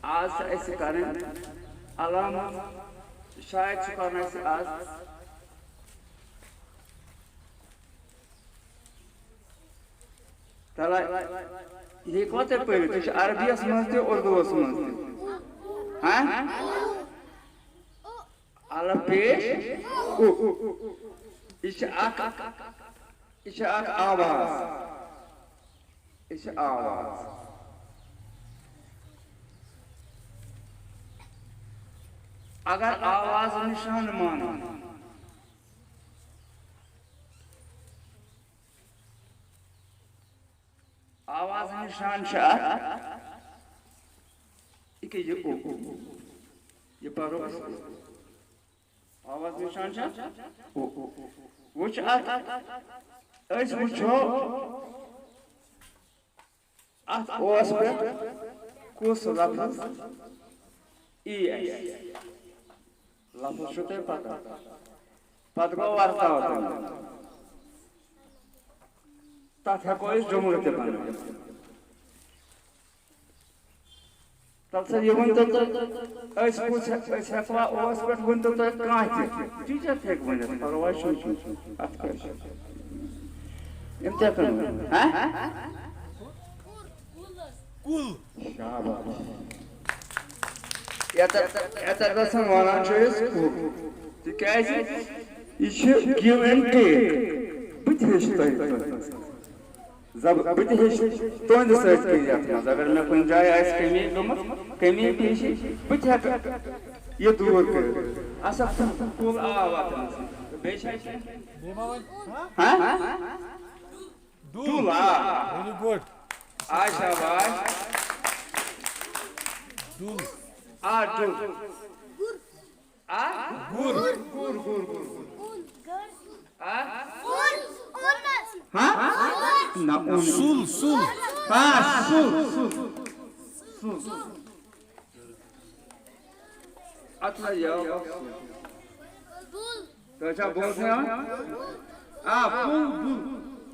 आज ऐसे करें अलाम शायद करने से आज तला ये कौन पढ़े तो अरबी समझते उर्दू समझते हाँ अल्लाह पेश इसे आवाज अगर आवाज निशान मानो आवाज निशान शाह ये पारो आवाज निशान शाह वो ओस पे कुछ लफ्ज़ लफ्ज़ शुते पता गो वार्ता होता है तथा कोई जुमले ते बने तब से ये बंद तो ऐस कुछ ऐसा हुआ ओस पे बंद तो कहाँ थे टीचर थे बंद पर वो शुरू आपका इम्तिहान करना हैं Cool. Yeter sen varan şeyiz cool. Dikaysi işi give and take. Bitiş tayfa. Zab bitiş to'nd search कीजिए अगर मैं कोई जाए ऐस कमी पेशी bitiş ये दूर कर ऐसा cool आवाज बेशक हाँ दूर very good Aisha vai. Dul. Dul. Gur. Gur. Na sul. Sul. Atla ya. तो अच्छा बोलते हैं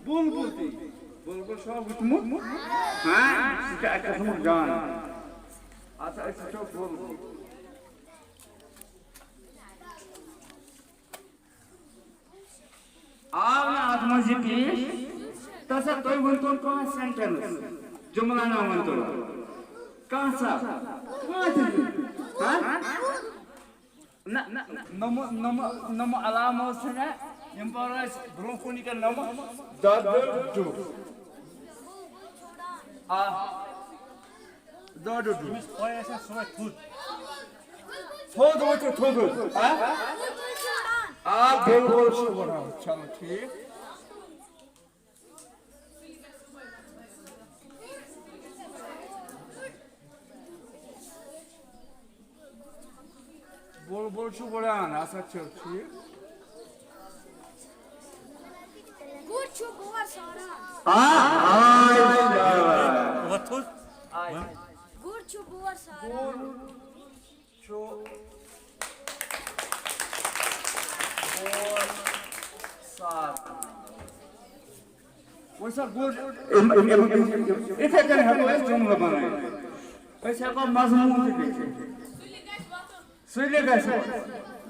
बुल बोलती बुलबुल शौक तुम हाँ क्या कसम जान अच्छा ऐसे शौक बोल आपने आत्मा जी पीस तसा तो वंतों का सेंटेंस जुमला ना वंतों कहाँ सा हाँ नम अलामों से ना इम्पोर्टेंस ब्रोंकोनी का नम दादू दादू ओए ऐसा सुना खुद थोड़ हाँ बोल से बोला चलो ठीक बोल शू बोला ना सच्चे ठीक गुड शू बोला सारा what was गुड शू बोला सारा शू बोल सारा वो सब गुड इसे करने हम लोग जुमला बनाए ऐसे को मजमून देखे सुइले कैसे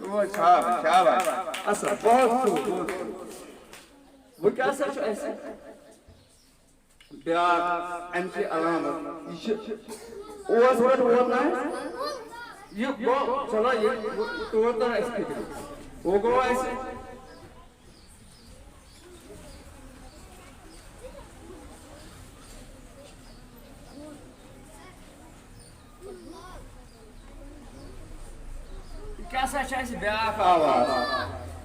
वो शाबाश अच्छा बहुत खूब वो क्या सच ऐसे प्यार एंटी अलामत ओस वर्ड होना है ये वो चलो ये तो तरह ऐसे वो को ऐसे क्या सच है ब्याक आवाज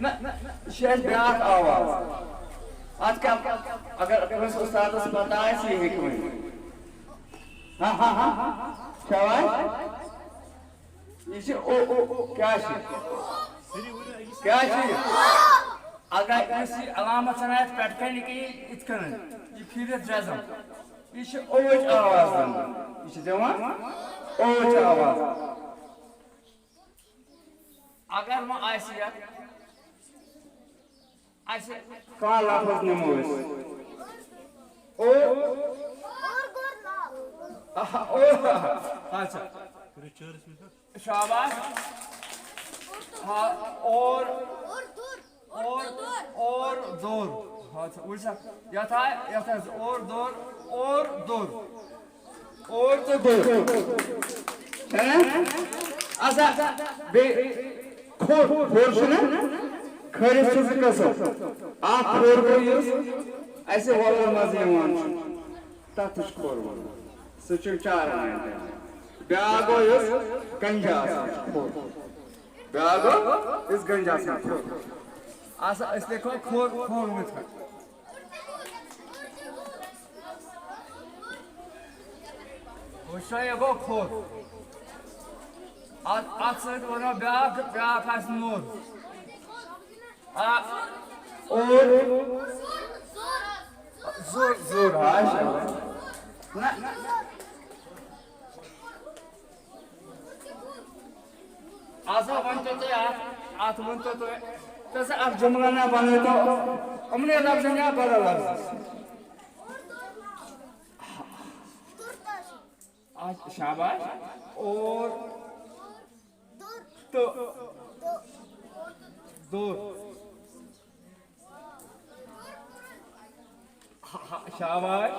न शेष ब्याक आवाज आज क्या अगर कोई उस्ताद से बताए सी है कोई हाँ शाबाश इसे ओ क्या है अगर किसी अलामत सनायत पैटर्न की इतकन ये फिर जज़म ये ओच आवाज ये दिवान ओच आवाज अगर वो आसिया ऐसे कहाँ लफ्ज़ निमो ओ अच्छा शाबाश हाँ और दूर अच्छा उल्टा यथा और दूर तो दूर है अच्छा बे खोर सुना खरीद से कसो आप खोर को यूज ऐसे वाला मजे मान तातुश खोर सचिव चार ब्यागो यूज गंजा खोर ब्यागो इस गंजा से खोर आसा इस देखो खोर में था वो शायद वो खोर आज से तो ना ब्याग आस नूर और जोर ना आसा बनते तो आठ बनते तो तैसे आप जुमला ना बने तो हमने लफ्ज़ ना बड़ा लफ्ज़ आज शाबाश और तो दूर शाबाश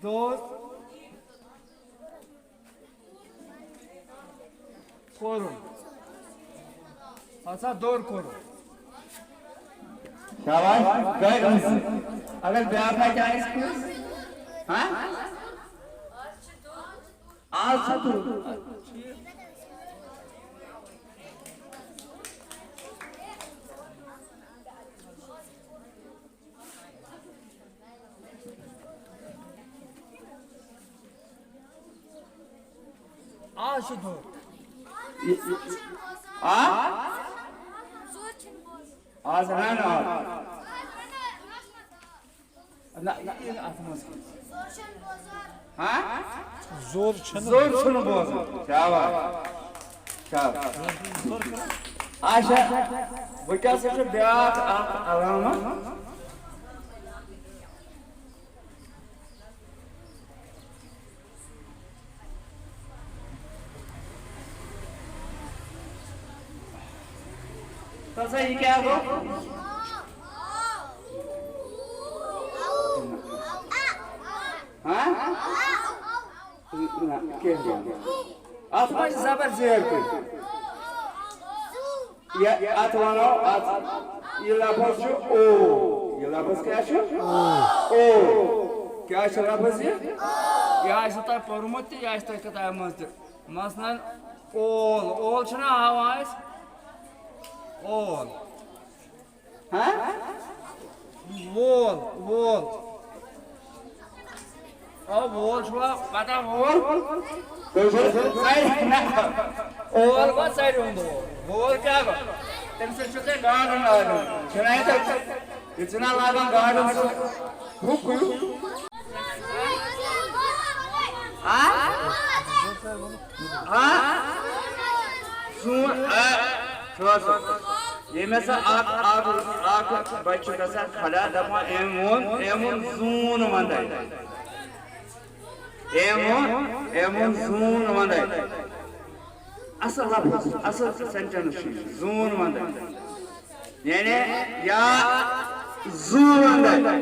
दूर करो अच्छा दूर करो शाबाश अगर ब्याह का चाहे हाँ आज तो आज तो आज है ना ये आत्मा से हाँ जोर छन बोल क्या आशा वो क्या सोचे ब्याह आराम तो सही क्या हो हाँ क्या आत्मा जबर ज़ेर पे ये आत्मानो ये लफ्ज़ जो ओ ये लफ्ज़ क्या है ओ क्या है लफ्ज़ ये ऐसा तो परमति या ऐसा तो क्या मसलन ओल चना आवाज़ ओल हाँ वोल अब वोल छुआ पता वोल ओल को साइड होंगे वोल क्या हो तेरे से गार्डन लागा चुनाई तो इतना लागा गार्डन से हुक ये में से आग बच्चों का सा खड़ा दमा एमोन जून मंदाई एमोन जून मंदाई असल लफ्ज़ असल सेंटेंस जून मंदाई यानी या जून मंदाई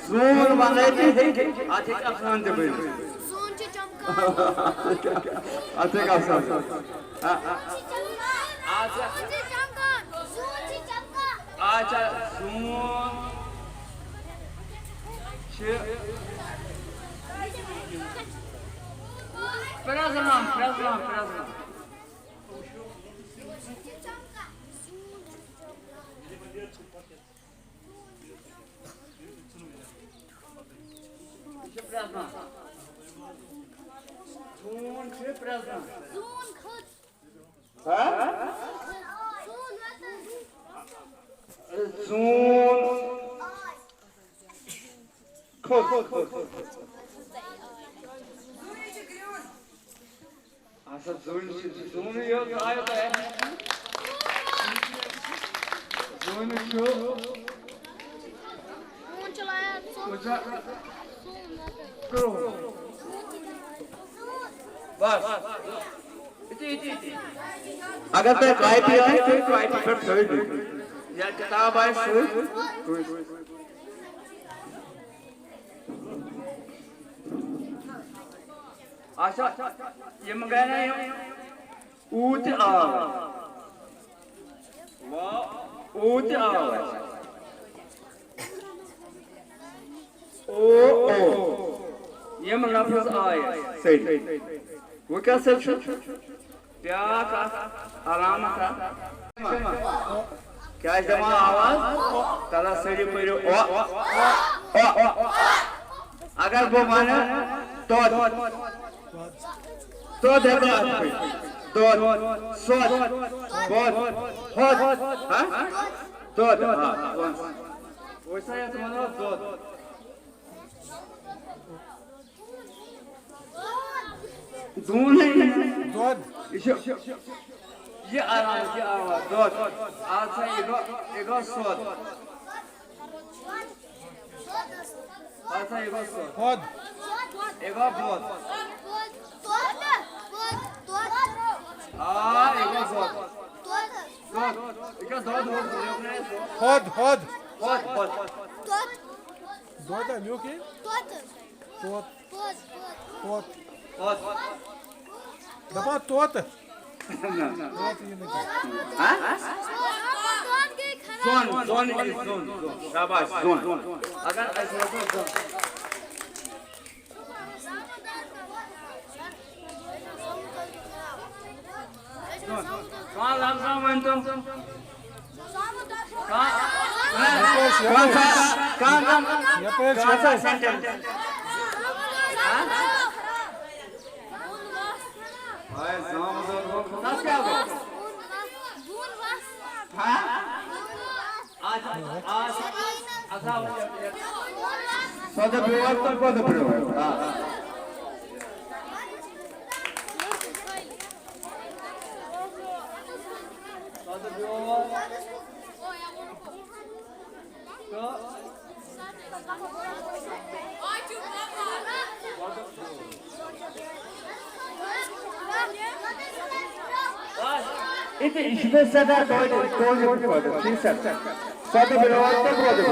जून मंदाई आते का खान दे भाई आते का खान आचा जून Prezlam. Zun Asa zuni yok ayo da. Zuni şu. Uca. Kro. बस अगर तो ट्राई पे आए तो ट्राई पर छोड़ दे या किताब आए सो आशा ये मंगाया नहीं ऊट आ वाह ऊट आ ओ ये मंगा फिर आए सही वो क्या सच प्यार का आराम का क्या जमा आवाज तला सड़ी पड़े ओ अगर वो माने तो देखो तो सोच बहुत होत हाँ तो वैसा है तुम्हारा तो दून नहीं दूध ये आवाज दूध आज से एगो सोच आज से एगो सोच दूध एगो दूध एगो सोच दूध एगो दूध Doda, viu o quê? Tota. Dá pra tota. Zone is zone. Shabash, zone. Agar ऐसे हो तो कहाँ लगा मैं तो कहाँ सेंटर हाय दस क्या होगा हाँ आज सौदा बिवाद तो कौन बिवाद हाँ सौदा बिवाद itu işte sadar koydu, koydu, koydu. Kimse. Sadar bir orta koydu.